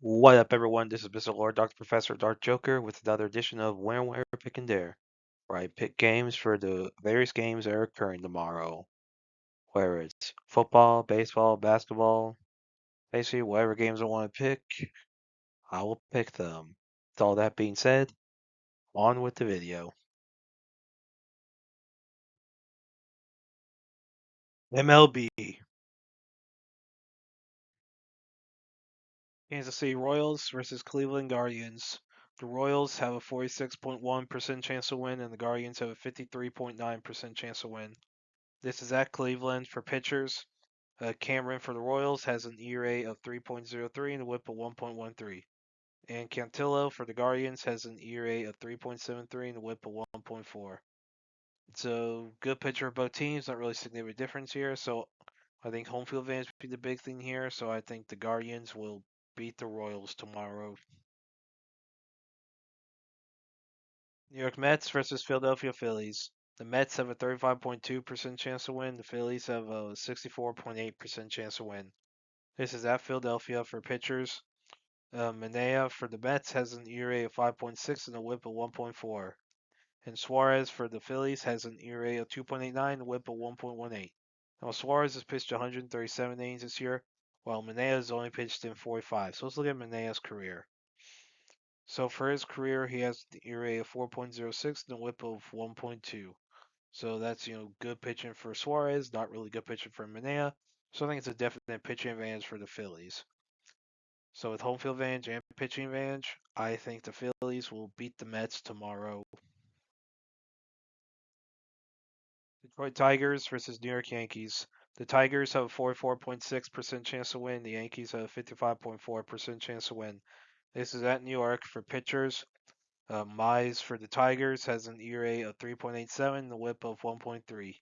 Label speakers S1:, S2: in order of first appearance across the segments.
S1: What up, everyone? This is Mr. Lord, Dr. Professor, Dark Joker, with another edition of Where, Pick, and Dare, where I pick games for the various games that are occurring tomorrow. Whether it's football, baseball, basketball, basically whatever games I want to pick, I will pick them. With all that being said, on with the video. MLB. Kansas City Royals versus Cleveland Guardians. The Royals have a 46.1% chance to win, and the Guardians have a 53.9% chance to win. This is at Cleveland for pitchers. Cameron for the Royals has an ERA of 3.03 and a WHIP of 1.13. And Cantillo for the Guardians has an ERA of 3.73 and a WHIP of 1.4. So good pitcher of both teams, not really significant difference here. So I think home field advantage would be the big thing here. So I think the Guardians will beat the Royals tomorrow. New York Mets versus Philadelphia Phillies. The Mets have a 35.2% chance to win. The Phillies have a 64.8% chance to win. This is at Philadelphia for pitchers. Manaea for the Mets has an ERA of 5.6 and a WHIP of 1.4. And Suarez for the Phillies has an ERA of 2.89 and a WHIP of 1.18. Now Suarez has pitched 137 innings this year, while Manaea has only pitched in 45. So let's look at Manaea's career. So for his career, he has the ERA of 4.06 and a WHIP of 1.2. So that's good pitching for Suarez, not really good pitching for Manaea. So I think it's a definite pitching advantage for the Phillies. So with home field advantage and pitching advantage, I think the Phillies will beat the Mets tomorrow. Detroit Tigers versus New York Yankees. The Tigers have a 44.6% chance to win. The Yankees have a 55.4% chance to win. This is at New York for pitchers. Mize for the Tigers has an ERA of 3.87 and a WHIP of 1.3.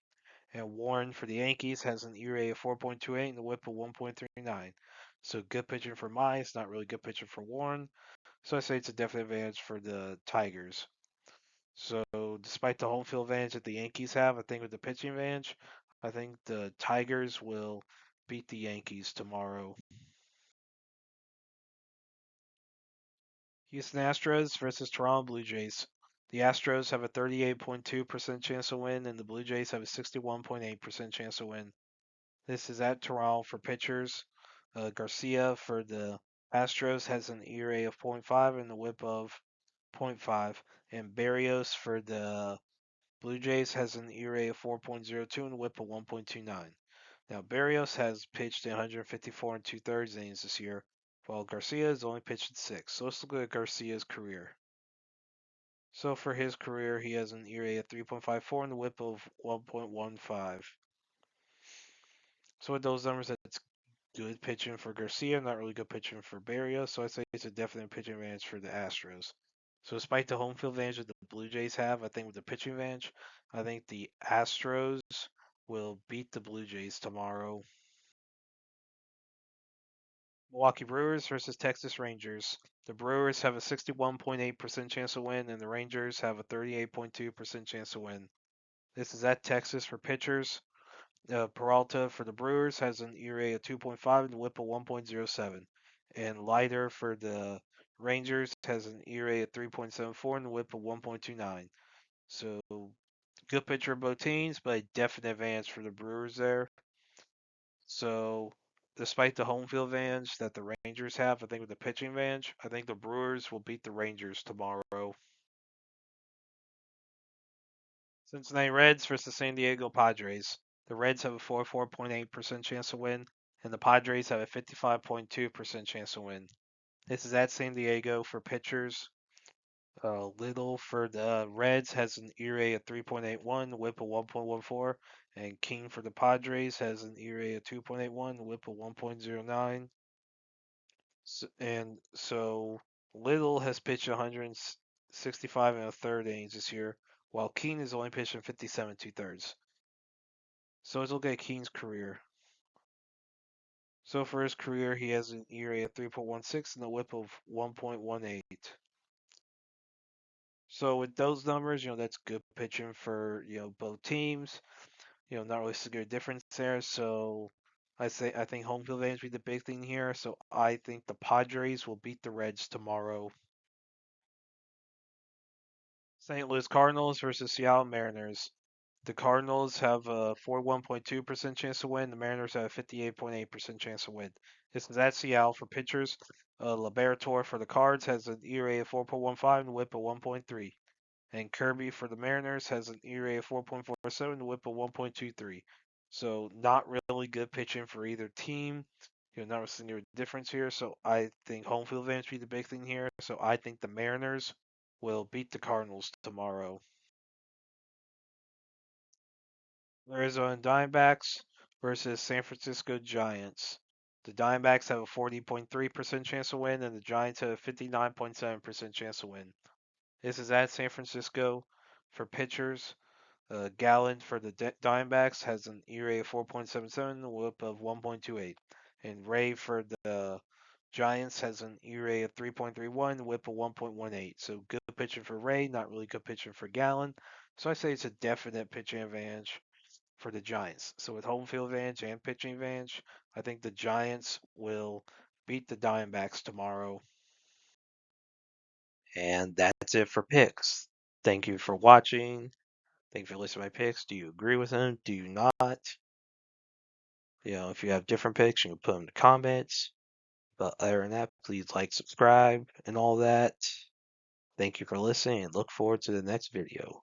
S1: And Warren for the Yankees has an ERA of 4.28 and a WHIP of 1.39. So good pitching for Mize, not really good pitching for Warren. So I say it's a definite advantage for the Tigers. So despite the home field advantage that the Yankees have, I think with the pitching advantage, I think the Tigers will beat the Yankees tomorrow. Houston Astros versus Toronto Blue Jays. The Astros have a 38.2% chance to win, and the Blue Jays have a 61.8% chance to win. This is at Toronto for pitchers. Garcia for the Astros has an ERA of 0.5 and a WHIP of 0.5, and Barrios for the Blue Jays has an ERA of 4.02 and a WHIP of 1.29. Now Barrios has pitched 154 and 2/3 innings this year, while Garcia has only pitched in 6. So let's look at Garcia's career. So for his career, he has an ERA of 3.54 and a WHIP of 1.15. So with those numbers, that's good pitching for Garcia, not really good pitching for Barrios. So I say it's a definite pitching advantage for the Astros. So despite the home field advantage that the Blue Jays have, I think with the pitching advantage, I think the Astros will beat the Blue Jays tomorrow. Milwaukee Brewers versus Texas Rangers. The Brewers have a 61.8% chance to win, and the Rangers have a 38.2% chance to win. This is at Texas for pitchers. Peralta for the Brewers has an ERA of 2.5 and a WHIP of 1.07. And Leiter for the Rangers has an ERA of 3.74 and a WHIP of 1.29. So good pitcher of both teams, but a definite advantage for the Brewers there. So despite the home field advantage that the Rangers have, I think with the pitching advantage, I think the Brewers will beat the Rangers tomorrow. Cincinnati Reds versus San Diego Padres. The Reds have a 44.8% chance to win, and the Padres have a 55.2% chance to win. This is at San Diego for pitchers. Little for the Reds has an ERA of 3.81, WHIP of 1.14, and King for the Padres has an ERA of 2.81, WHIP of 1.09. And so Little has pitched 165 and a third innings this year, while King is only pitching 57 2/3. So let's look at King's career. So for his career, he has an ERA of 3.16 and a WHIP of 1.18. So with those numbers, that's good pitching for both teams. Not really a good difference there. So I think home field advantage will be the big thing here, so I think the Padres will beat the Reds tomorrow. St. Louis Cardinals versus Seattle Mariners. The Cardinals have a 41.2% chance to win. The Mariners have a 58.8% chance to win. This is at Seattle for pitchers. Liberatore for the Cards has an ERA of 4.15 and a WHIP of 1.3. And Kirby for the Mariners has an ERA of 4.47 and a WHIP of 1.23. So not really good pitching for either team. Not seeing a difference here. So I think home field advantage will be the big thing here. So I think the Mariners will beat the Cardinals tomorrow. Arizona Diamondbacks versus San Francisco Giants. The Diamondbacks have a 40.3% chance to win, and the Giants have a 59.7% chance to win. This is at San Francisco. For pitchers, Gallen for the Diamondbacks has an ERA of 4.77, a WHIP of 1.28. And Ray for the Giants has an ERA of 3.31, WHIP of 1.18. So good pitching for Ray, not really good pitching for Gallen. So I say it's a definite pitching advantage for the Giants. So with home field advantage and pitching advantage, I think the Giants will beat the Diamondbacks tomorrow. And that's it for picks. Thank you for watching. Thank you for listening to my picks. Do you agree with them? Do you not? If you have different picks, you can put them in the comments. But other than that, please like, subscribe, and all that. Thank you for listening, and look forward to the next video.